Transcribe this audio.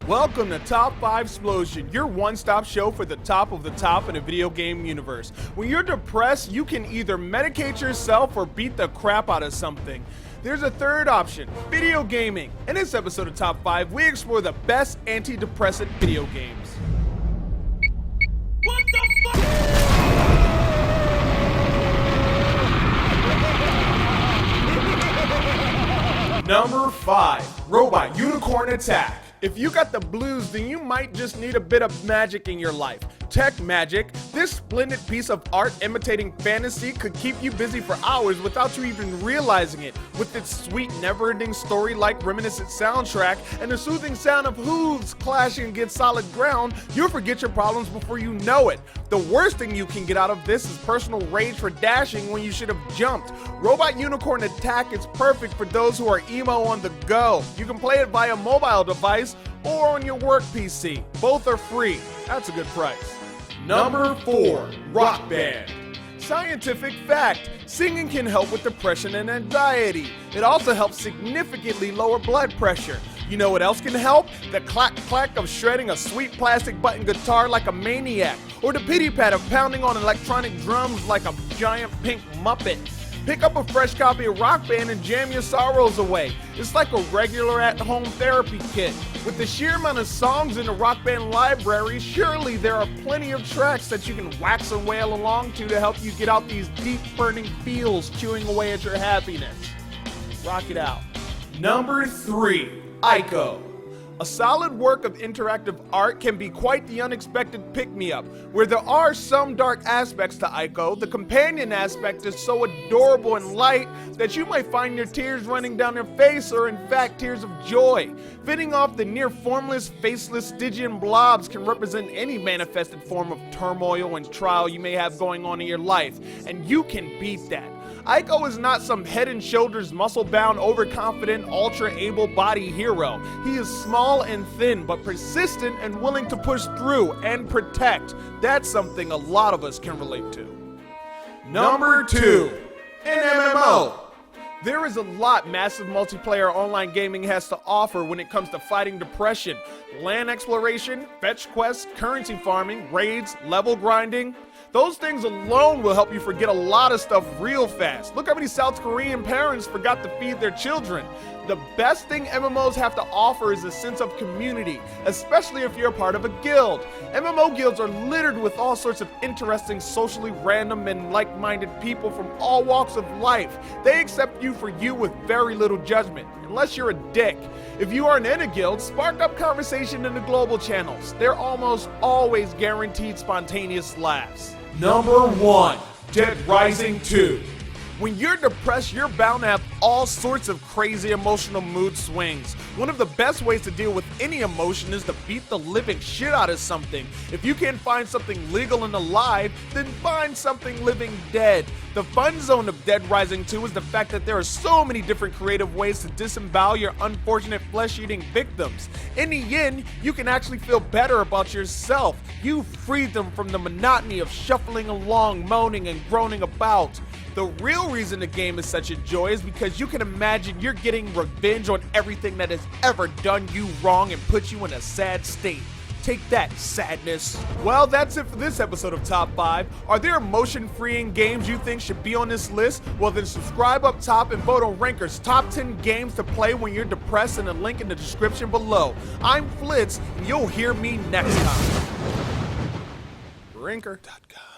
Welcome to Top 5 Explosion, your one-stop show for the top of the top in the video game universe. When you're depressed, you can either medicate yourself or beat the crap out of something. There's a third option, video gaming. In this episode of Top 5, we explore the best antidepressant video games. What the fuck? Number 5, Robot Unicorn Attack. If you got the blues, then you might just need a bit of magic in your life. Tech magic. This splendid piece of art imitating fantasy could keep you busy for hours without you even realizing it. With its sweet, never-ending story-like reminiscent soundtrack and the soothing sound of hooves clashing against solid ground, you'll forget your problems before you know it. The worst thing you can get out of this is personal rage for dashing when you should have jumped. Robot Unicorn Attack is perfect for those who are emo on the go. You can play it via mobile device or on your work PC. Both are free. That's a good price. Number 4, Rock Band. Scientific fact, singing can help with depression and anxiety. It also helps significantly lower blood pressure. You know what else can help? The clack-clack of shredding a sweet plastic button guitar like a maniac, or the pity-pat of pounding on electronic drums like a giant pink Muppet. Pick up a fresh copy of Rock Band and jam your sorrows away. It's like a regular at-home therapy kit. With the sheer amount of songs in the Rock Band library, surely there are plenty of tracks that you can wax and wail along to help you get out these deep burning feels chewing away at your happiness. Rock it out. Number 3, Ico. A solid work of interactive art can be quite the unexpected pick-me-up. Where there are some dark aspects to Ico, the companion aspect is so adorable and light that you might find your tears running down your face, or in fact tears of joy. Fitting off the near formless, faceless Stygian blobs can represent any manifested form of turmoil and trial you may have going on in your life, and you can beat that. Ico is not some head and shoulders muscle-bound, overconfident, ultra-able-body hero. He is small and thin, but persistent and willing to push through and protect. That's something a lot of us can relate to. Number 2, an MMO. There is a lot massive multiplayer online gaming has to offer when it comes to fighting depression. Land exploration, fetch quests, currency farming, raids, level grinding. Those things alone will help you forget a lot of stuff real fast. Look how many South Korean parents forgot to feed their children. The best thing MMOs have to offer is a sense of community, especially if you're a part of a guild. MMO guilds are littered with all sorts of interesting, socially random and like-minded people from all walks of life. They accept you for you with very little judgment, unless you're a dick. If you aren't in a guild, spark up conversation in the global channels. They're almost always guaranteed spontaneous laughs. Number 1, Dead Rising 2. When you're depressed, you're bound to have all sorts of crazy emotional mood swings. One of the best ways to deal with any emotion is to beat the living shit out of something. If you can't find something legal and alive, then find something living dead. The fun zone of Dead Rising 2 is the fact that there are so many different creative ways to disembowel your unfortunate flesh-eating victims. In the end, you can actually feel better about yourself. You freed them from the monotony of shuffling along, moaning and groaning about. The real reason the game is such a joy is because you can imagine you're getting revenge on everything that has ever done you wrong and put you in a sad state. Take that, sadness. Well, that's it for this episode of Top 5. Are there emotion-freeing games you think should be on this list? Well, then subscribe up top and vote on Ranker's Top 10 games to play when you're depressed in the link in the description below. I'm Flitz, and you'll hear me next time. Ranker.com